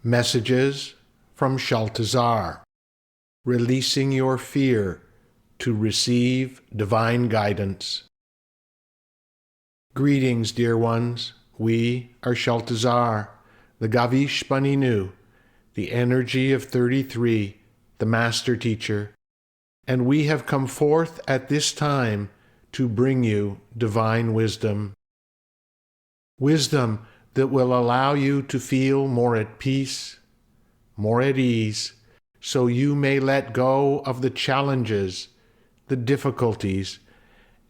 Messages from Shaltazar, releasing your fear to receive divine guidance. Greetings, dear ones. We are Shaltazar, the Gavish Baninu, the energy of 33, the Master Teacher, and we have come forth at this time to bring you divine wisdom. Wisdom that will allow you to feel more at peace, more at ease, so you may let go of the challenges, the difficulties,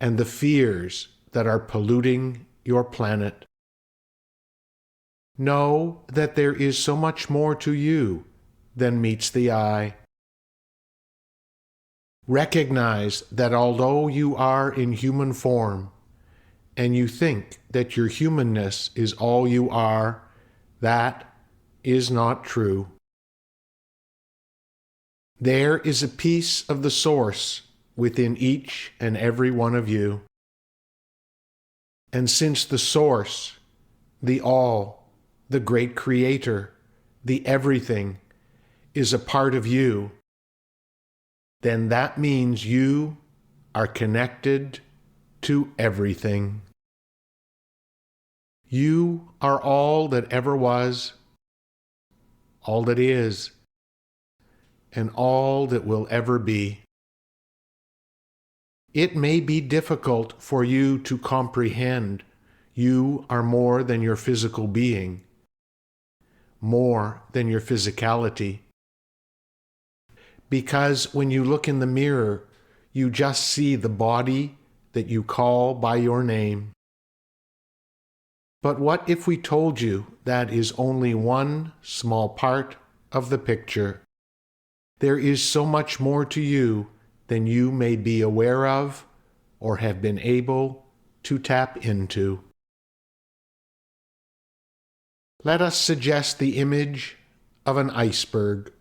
and the fears that are polluting your planet. Know that there is so much more to you than meets the eye. Recognize that although you are in human form, and you think that your humanness is all you are, that is not true. There is a piece of the source within each and every one of you. And since the source, the all, the great creator, the everything, is a part of you, then that means you are connected to everything. You are all that ever was, all that is, and all that will ever be. It may be difficult for you to comprehend you are more than your physical being, more than your physicality. Because when you look in the mirror, you just see the body that you call by your name. But what if we told you that is only one small part of the picture? There is so much more to you than you may be aware of or have been able to tap into. Let us suggest the image of an iceberg.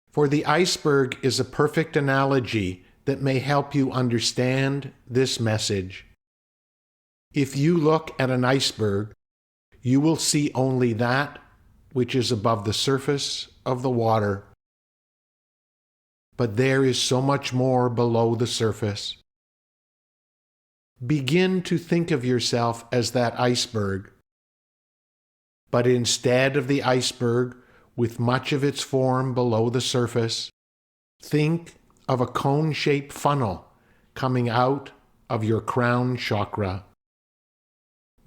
For the iceberg is a perfect analogy that may help you understand this message. If you look at an iceberg, you will see only that which is above the surface of the water. But there is so much more below the surface. Begin to think of yourself as that iceberg. But instead of the iceberg, with much of its form below the surface, think of a cone-shaped funnel coming out of your Crown Chakra.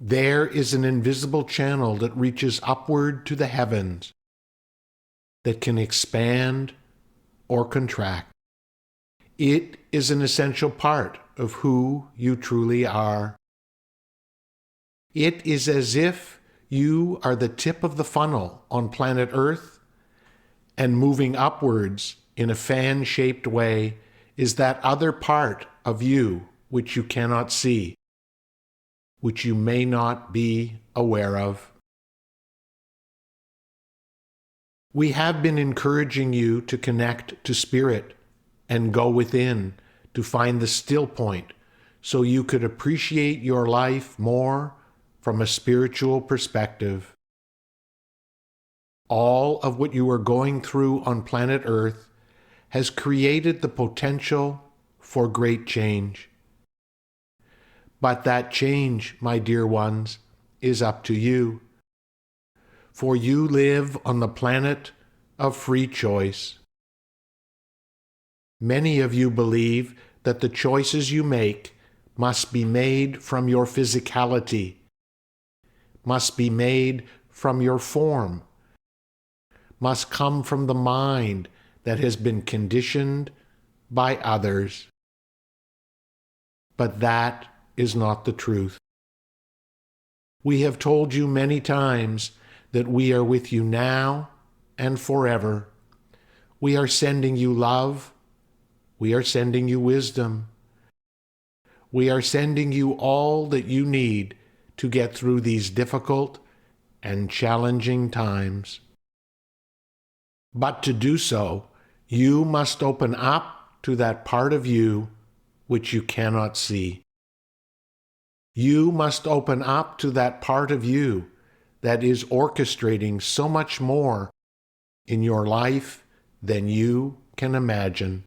There is an invisible channel that reaches upward to the heavens, that can expand or contract. It is an essential part of who you truly are. It is as if you are the tip of the funnel on planet Earth, and moving upwards in a fan-shaped way is that other part of you which you cannot see, which you may not be aware of. We have been encouraging you to connect to Spirit and go within to find the still point so you could appreciate your life more from a spiritual perspective. All of what you are going through on planet Earth has created the potential for great change. But that change, my dear ones, is up to you. For you live on the planet of free choice. Many of you believe that the choices you make must be made from your physicality, must be made from your form, must come from the mind that has been conditioned by others. But that is not the truth. We have told you many times that we are with you now and forever. We are sending you love. We are sending you wisdom. We are sending you all that you need to get through these difficult and challenging times. But to do so, you must open up to that part of you which you cannot see. You must open up to that part of you that is orchestrating so much more in your life than you can imagine.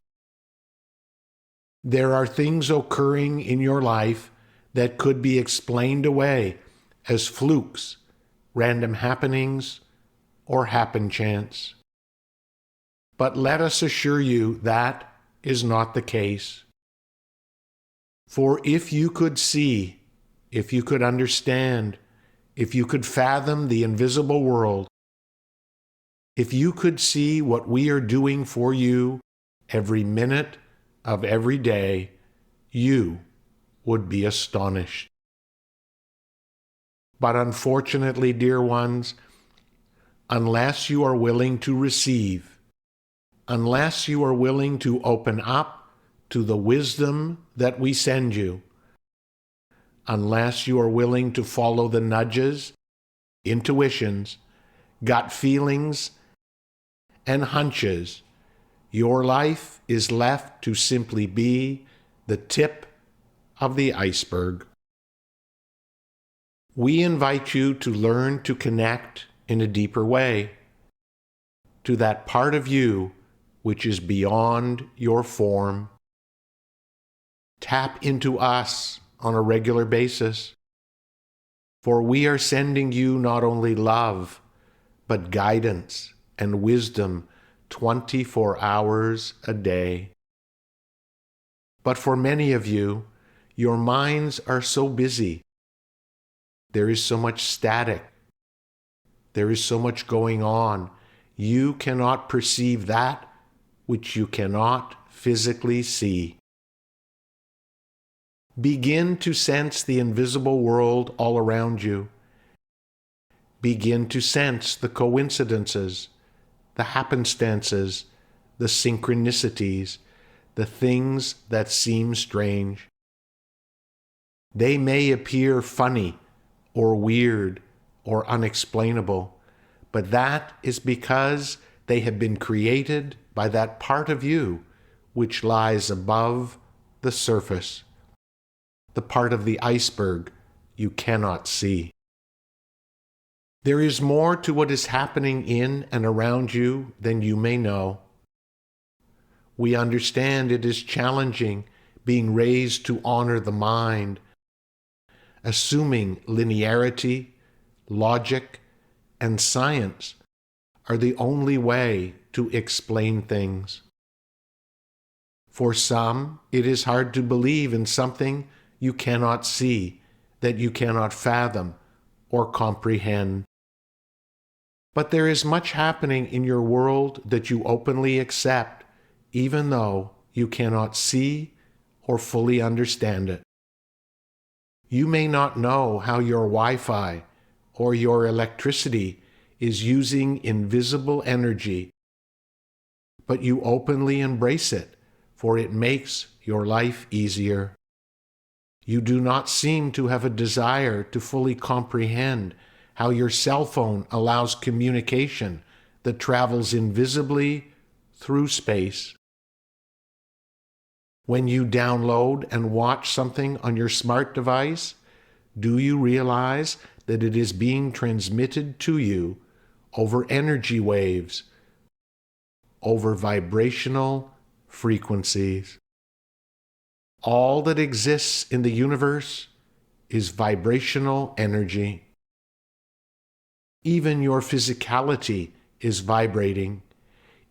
There are things occurring in your life that could be explained away as flukes, random happenings, or happen chance. But let us assure you that is not the case. For if you could see, if you could understand, if you could fathom the invisible world, if you could see what we are doing for you every minute of every day, you would be astonished. But unfortunately, dear ones, unless you are willing to receive, unless you are willing to open up to the wisdom that we send you, unless you are willing to follow the nudges, intuitions, gut feelings, and hunches, your life is left to simply be the tip of the iceberg. We invite you to learn to connect in a deeper way to that part of you which is beyond your form. Tap into us on a regular basis, for we are sending you not only love, but guidance and wisdom 24 hours a day. But for many of you, your minds are so busy. There is so much static. There is so much going on. You cannot perceive that which you cannot physically see. Begin to sense the invisible world all around you. Begin to sense the coincidences, the happenstances, the synchronicities, the things that seem strange. They may appear funny or weird or unexplainable, but that is because they have been created by that part of you which lies above the surface, the part of the iceberg you cannot see. There is more to what is happening in and around you than you may know. We understand it is challenging being raised to honor the mind, assuming linearity, logic, and science are the only way to explain things. For some, it is hard to believe in something you cannot see, that you cannot fathom or comprehend. But there is much happening in your world that you openly accept, even though you cannot see or fully understand it. You may not know how your Wi-Fi or your electricity is using invisible energy, but you openly embrace it, for it makes your life easier. You do not seem to have a desire to fully comprehend how your cell phone allows communication that travels invisibly through space. When you download and watch something on your smart device, do you realize that it is being transmitted to you over energy waves, over vibrational frequencies? All that exists in the universe is vibrational energy. Even your physicality is vibrating.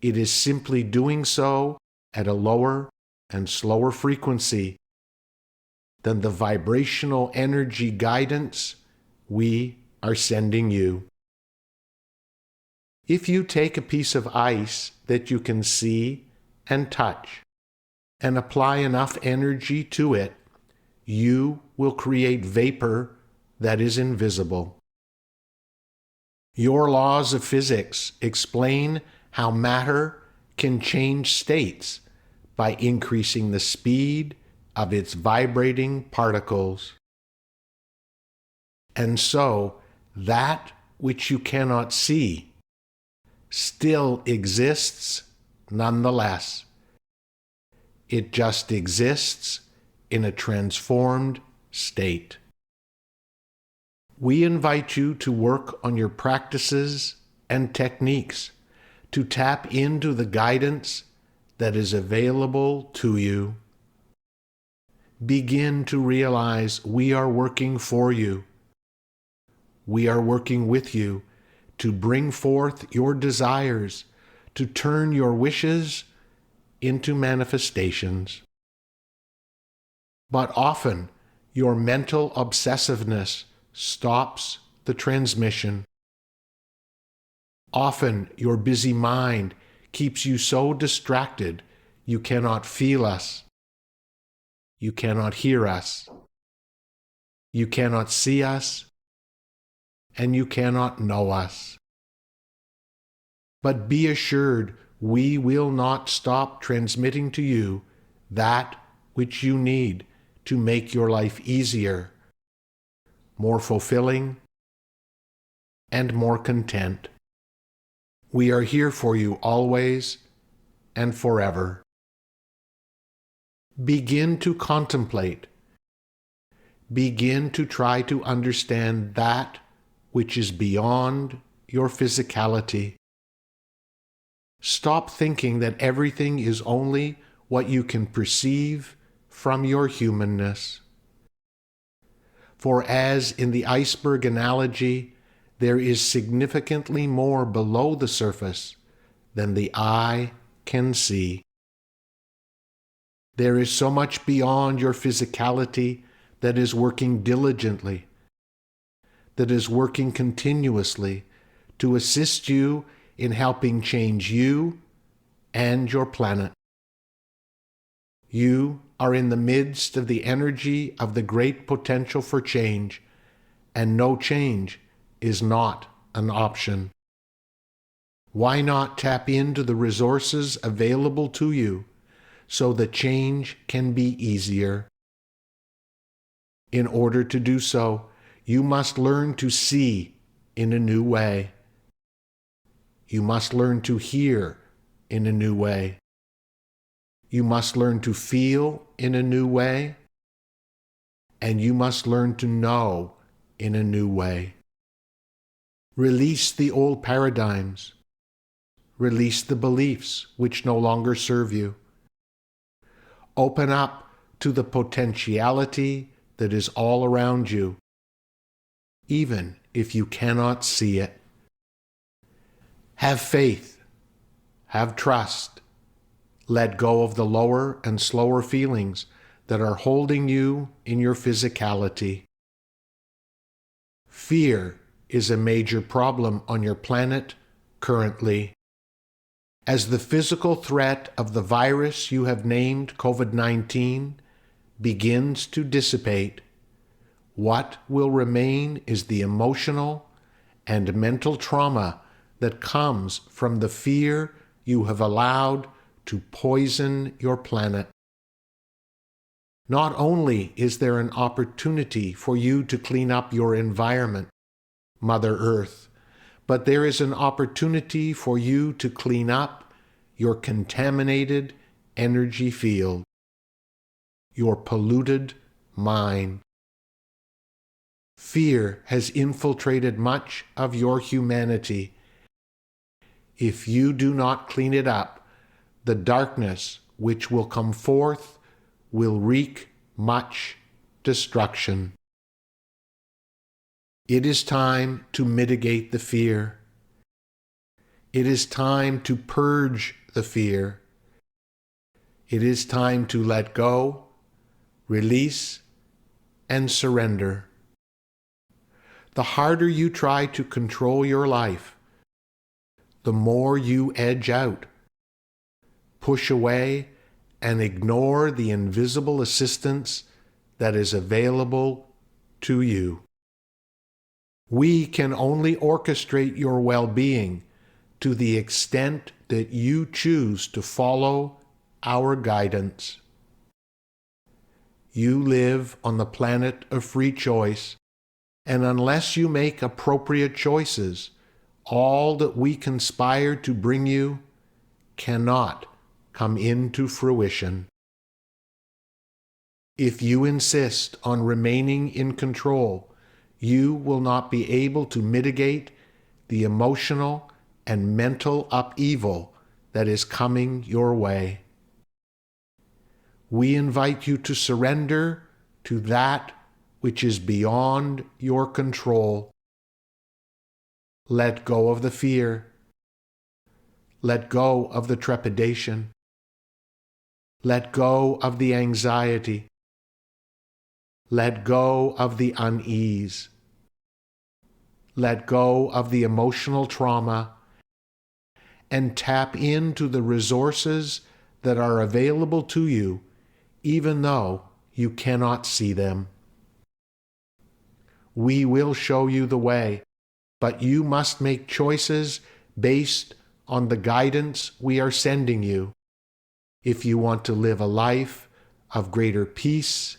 It is simply doing so at a lower and slower frequency than the vibrational energy guidance we are sending you. If you take a piece of ice that you can see and touch and apply enough energy to it, you will create vapor that is invisible. Your laws of physics explain how matter can change states by increasing the speed of its vibrating particles. And so, that which you cannot see still exists nonetheless. It just exists in a transformed state. We invite you to work on your practices and techniques to tap into the guidance that is available to you. Begin to realize we are working for you. We are working with you to bring forth your desires, to turn your wishes into manifestations. But often, your mental obsessiveness stops the transmission. Often, your busy mind keeps you so distracted you cannot feel us. You cannot hear us. You cannot see us. And you cannot know us. But be assured, we will not stop transmitting to you that which you need to make your life easier, more fulfilling, and more content. We are here for you always and forever. Begin to contemplate. Begin to try to understand that which is beyond your physicality. Stop thinking that everything is only what you can perceive from your humanness. For as in the iceberg analogy, there is significantly more below the surface than the eye can see. There is so much beyond your physicality that is working diligently, that is working continuously to assist you in helping change you and your planet. You are in the midst of the energy of the great potential for change, and no change is not an option. Why not tap into the resources available to you so that change can be easier? In order to do so, you must learn to see in a new way. You must learn to hear in a new way. You must learn to feel in a new way. And you must learn to know in a new way. Release the old paradigms. Release the beliefs which no longer serve you. Open up to the potentiality that is all around you, even if you cannot see it. Have faith. Have trust. Let go of the lower and slower feelings that are holding you in your physicality. Fear is a major problem on your planet currently. As the physical threat of the virus you have named COVID-19 begins to dissipate, what will remain is the emotional and mental trauma that comes from the fear you have allowed to poison your planet. Not only is there an opportunity for you to clean up your environment, Mother Earth, but there is an opportunity for you to clean up your contaminated energy field, your polluted mind. Fear has infiltrated much of your humanity. If you do not clean it up, the darkness which will come forth will wreak much destruction. It is time to mitigate the fear. It is time to purge the fear. It is time to let go, release, and surrender. The harder you try to control your life, the more you edge out, push away, and ignore the invisible assistance that is available to you. We can only orchestrate your well-being to the extent that you choose to follow our guidance. You live on the planet of free choice, and unless you make appropriate choices, all that we conspire to bring you cannot come into fruition. If you insist on remaining in control, you will not be able to mitigate the emotional and mental upheaval that is coming your way. We invite you to surrender to that which is beyond your control. Let go of the fear. Let go of the trepidation. Let go of the anxiety. Let go of the unease. Let go of the emotional trauma and tap into the resources that are available to you, even though you cannot see them. We will show you the way, but you must make choices based on the guidance we are sending you if you want to live a life of greater peace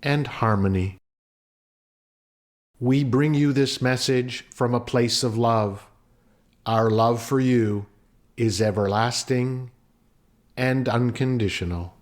and harmony. We bring you this message from a place of love. Our love for you is everlasting and unconditional.